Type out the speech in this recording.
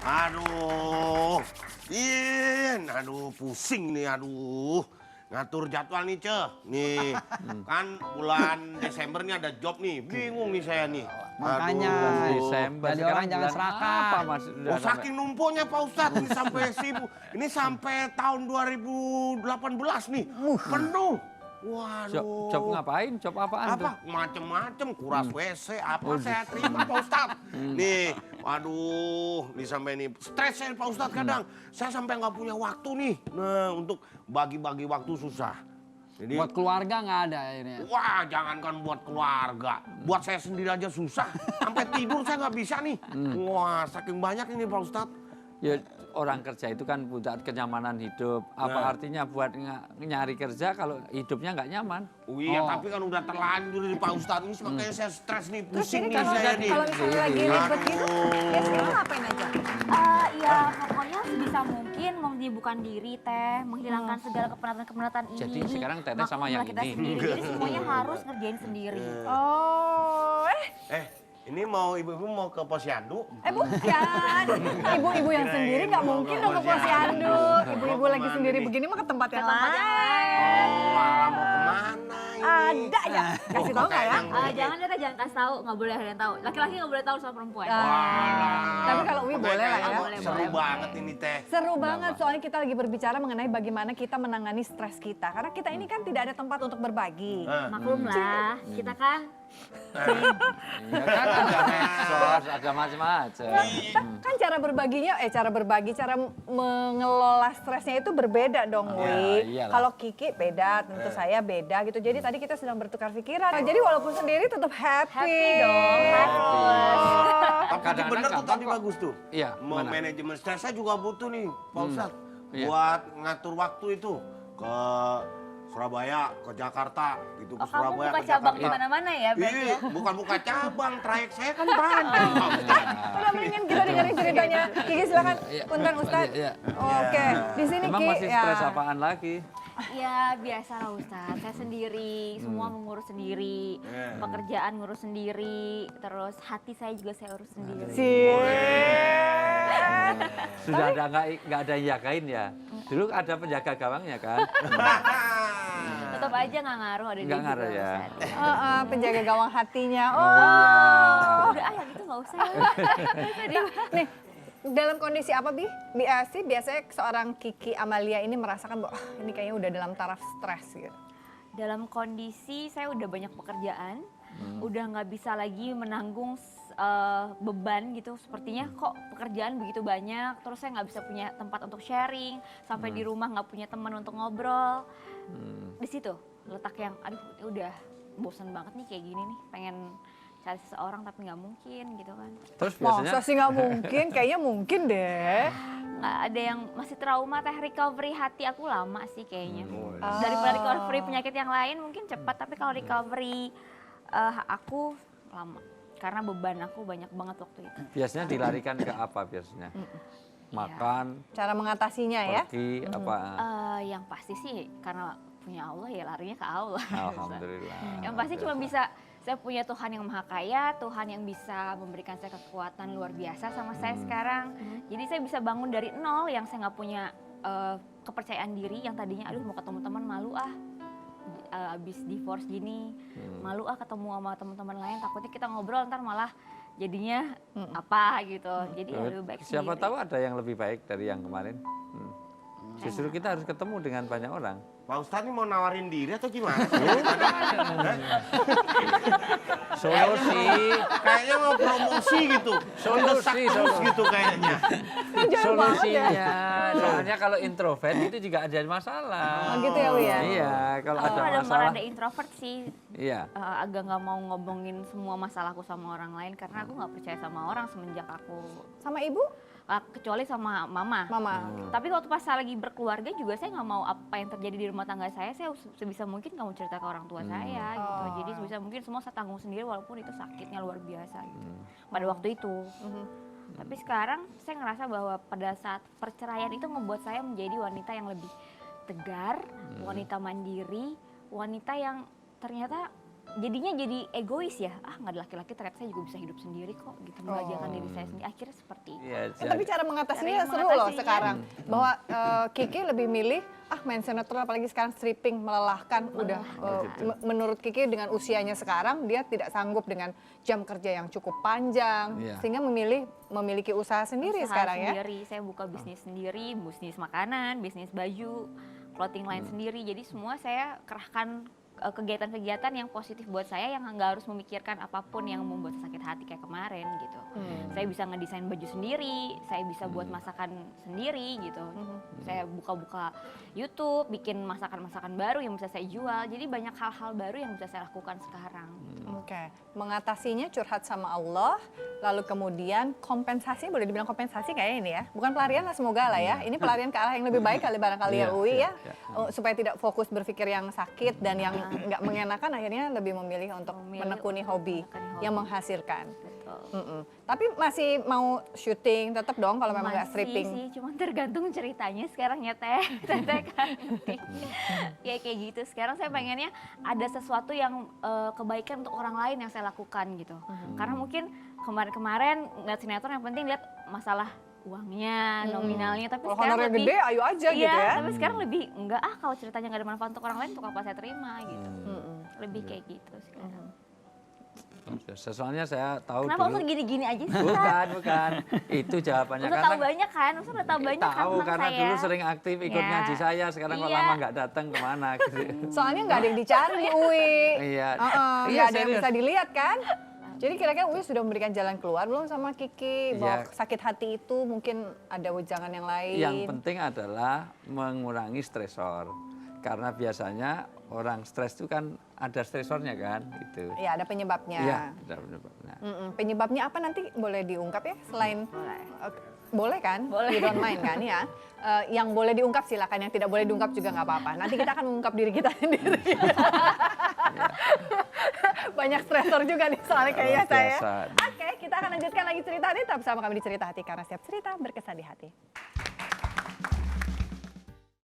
Aduh, aduh pusing nih, aduh. Ngatur jadwal nih, Ce. Nih, kan bulan Desember nih ada job nih. Bingung nih saya nih. Makanya Desember jadi sekarang orang jangan bulan serakah. apa, Mas? Oh, saking numpuknya Pak Ustadz, ini sampai sibuk. Ini sampai tahun 2018 nih, penuh. Waduh. Job ngapain? Job apaan tuh? Apa? Macem-macem, kuras WC, apa saya terima Pak Ustadz. Nih, waduh, nih sampai nih stres saya Pak Ustadz kadang. Saya sampai nggak punya waktu nih, nah untuk bagi-bagi waktu susah. Jadi, Buat keluarga nggak ada akhirnya. wah jangankan buat keluarga, buat saya sendiri aja susah. Sampai tidur saya nggak bisa nih. Wah, saking banyak ini Pak Ustadz. Ya orang kerja itu kan punya kenyamanan hidup. Apa Nah. artinya buat nyari kerja kalau hidupnya nggak nyaman? Oh iya, Oh. tapi kan udah terlanjur nih Pak Ustadz. Ini makanya saya stres nih, Terus pusing ini nih saya nih. kalau misalnya lagi ribet gitu, biasanya lo ngapain aja? Ya pokoknya sebisa mungkin menyibukkan diri teh, menghilangkan segala kepenatan-kepenatan ini. Jadi sekarang Teteh sama yang kita ini. sendiri, jadi semuanya harus ngerjain sendiri. Oh, Ini mau ibu-ibu mau ke Posyandu? bukan. Ibu-ibu yang sendiri nggak mungkin dong ke posyandu. Ibu-ibu lagi sendiri begini mah ke tempat yang lain. Malah mau kemana ini? Ada ya? Kasih tau nggak ya? Jangan deh, jangan kasih tahu, nggak boleh ada yang tahu. Laki-laki nggak boleh tahu soal perempuan. Tapi kalau Uwi boleh lah ya. Boleh, Seru boleh. banget ini teh. Seru banget soalnya kita lagi berbicara mengenai bagaimana kita menangani stres kita. Karena kita ini kan tidak ada tempat untuk berbagi. Maklum lah, kita kan Ya kan ada medsos, ada macam-macam. Kan cara berbaginya, cara mengelola stresnya itu berbeda dong, Wi. iyalah. Kalau Kiki beda, tentu saya beda gitu. Jadi tadi kita sedang bertukar pikiran. Jadi walaupun sendiri tetap happy dong, harus. Tapi Kadang-kadang bener tuh gampang tadi kok. bagus tuh. Iya, Mau mana? manajemen stres saya juga butuh nih, Pak Ustadz. Iya. Buat ngatur waktu itu ke Surabaya, ke Jakarta, gitu ke Oh, kamu Surabaya, buka ke cabang di Jakarta. mana-mana ya berarti Iya, ya? bukan buka cabang, trayek saya kan banyak. Pak Ustadz. Udah mendingan kita dengerin ceritanya. Kiki silakan. Iya. Punten Ustaz. Iya. Oke, di sini Emang Ki masih stres apaan lagi? Ya biasa lah Ustaz, saya sendiri, semua mengurus sendiri, pekerjaan ngurus sendiri, terus hati saya juga saya urus sendiri. Sudah ada nggak ada yang jagain ya? Dulu ada penjaga gawangnya kan? Tetap aja nggak ngaruh ada Nggak dia ngaruh juga, ya. Ustaz. penjaga gawang hatinya. Udah yang itu nggak usah. Nih, dalam kondisi apa sih biasanya seorang Kiki Amalia ini merasakan bahwa ini kayaknya udah dalam taraf stres gitu. Dalam kondisi saya udah banyak pekerjaan, udah nggak bisa lagi menanggung beban gitu. Sepertinya kok pekerjaan begitu banyak, terus saya nggak bisa punya tempat untuk sharing, sampai di rumah nggak punya teman untuk ngobrol. Di situ letak yang, aduh udah bosan banget nih kayak gini nih, pengen cari seseorang tapi nggak mungkin gitu kan. Terus biasanya Masa sih nggak mungkin? Kayaknya mungkin deh. Nggak ada yang masih trauma, teh recovery hati aku lama sih kayaknya. Daripada recovery penyakit yang lain mungkin cepat, tapi kalau recovery aku lama. Karena beban aku banyak banget waktu itu. biasanya dilarikan ke apa biasanya? Makan, Cara mengatasinya ya. pergi, apa? Yang pasti sih karena punya Allah ya larinya ke Allah. Alhamdulillah. Yang pasti cuma bisa, saya punya Tuhan yang maha kaya, Tuhan yang bisa memberikan saya kekuatan luar biasa sama saya sekarang. Jadi saya bisa bangun dari nol yang saya nggak punya kepercayaan diri, yang tadinya aduh mau ketemu teman malu abis divorce gini, malu ketemu sama teman-teman lain, takutnya kita ngobrol ntar malah jadinya apa gitu. Jadi ya lebih baik Siapa sendiri. tahu ada yang lebih baik dari yang kemarin. Justru kita harus ketemu dengan banyak orang. Pak Ustadz ini mau nawarin diri atau gimana? Solusi. Kayaknya mau promosi gitu. Mendesak terus gitu kayaknya. Solusinya, soalnya kalau introvert itu juga ada masalah. Oh gitu ya, Wi ya? Iya, kalau Aku ada ada masalah. ada introvert sih. Iya. Agak nggak mau ngomongin semua masalahku sama orang lain karena aku nggak percaya sama orang semenjak aku Sama ibu? kecuali sama mama. Mama. Tapi waktu pas saya lagi berkeluarga juga saya nggak mau apa yang terjadi di rumah tangga saya sebisa mungkin nggak mau cerita ke orang tua saya gitu. Jadi sebisa mungkin semua saya tanggung sendiri walaupun itu sakitnya luar biasa gitu. Pada waktu itu. Tapi sekarang saya ngerasa bahwa pada saat perceraian itu membuat saya menjadi wanita yang lebih tegar, wanita mandiri, wanita yang ternyata jadinya jadi egois ya. Nggak ada laki-laki, ternyata saya juga bisa hidup sendiri kok gitu. Membahagiakan diri saya sendiri. Akhirnya seperti itu. Iya, Tapi cara mengatasinya Cara seru loh mengatasinya. sekarang. Bahwa Kiki lebih milih main sinetron, apalagi sekarang stripping melelahkan. Udah menurut Kiki dengan usianya sekarang dia tidak sanggup dengan jam kerja yang cukup panjang, Iya. sehingga memiliki usaha sendiri Usaha sekarang ya. sendiri. Saya buka bisnis sendiri, bisnis makanan, bisnis baju, clothing line sendiri. Jadi semua saya kerahkan kegiatan-kegiatan yang positif buat saya, yang nggak harus memikirkan apapun yang membuat saya sakit hati kayak kemarin gitu. Saya bisa ngedesain baju sendiri, saya bisa buat masakan sendiri gitu. Saya buka-buka YouTube, bikin masakan-masakan baru yang bisa saya jual. Jadi banyak hal-hal baru yang bisa saya lakukan sekarang. Oke, mengatasinya curhat sama Allah, lalu kemudian kompensasi, boleh dibilang kompensasi kayak ini ya. Bukan pelarian lah, semoga lah ya. Ini pelarian ke arah yang lebih baik kali barangkali ya Iya, Uwi iya, ya. iya. Supaya tidak fokus berpikir yang sakit dan yang nggak mengenakan, akhirnya lebih memilih untuk Memilih menekuni hobi menekuni yang hobi. menghasilkan. Betul. Tapi masih mau syuting tetap dong kalau memang nggak Masih stripping. sih, cuman tergantung ceritanya sekarang ya Teh. Teteh kan. Ya kayak gitu. Sekarang saya pengennya ada sesuatu yang kebaikan untuk orang lain yang saya lakukan gitu. Karena mungkin kemarin-kemarin ngeliat sinetron yang penting lihat masalah uangnya, nominalnya. Tapi Kalau sekarang honornya lebih, gede, ayo aja iya, gitu ya. tapi sekarang lebih enggak kalau ceritanya nggak ada manfaat untuk orang lain, untuk apa saya terima gitu. Lebih kayak gitu sekarang. Soalnya saya tahu Kenapa dulu. Ustaz gini-gini aja sih? Bukan. Itu jawabannya Ustaz tahu banyak kan? Ustaz udah tahu banyak kan tahu tentang karena saya. dulu sering aktif ikut Ya. ngaji saya, sekarang kok Iya. lama nggak datang kemana gitu. Soalnya nggak ada yang dicari Uwi. Iya. Nggak Iya, ada yang serius. bisa dilihat kan. Jadi kira-kira Uwi sudah memberikan jalan keluar belum sama Kiki? Bahwa Iya. sakit hati itu mungkin ada wejangan yang lain. Yang penting adalah mengurangi stresor. Karena biasanya orang stres itu kan ada stresornya kan gitu. Ya, ada penyebabnya. Iya, ada penyebabnya. Penyebabnya apa nanti boleh diungkap ya? Selain boleh kan? Boleh. You don't mind kan ya? Yang boleh diungkap silakan, yang tidak boleh diungkap juga nggak apa-apa. Nanti kita akan mengungkap diri kita sendiri. Banyak stresor juga nih soalnya kayaknya Luar saya. biasa. Oke, kita akan lanjutkan lagi cerita ini. Tetap bersama kami di Cerita Hati karena setiap cerita berkesan di hati.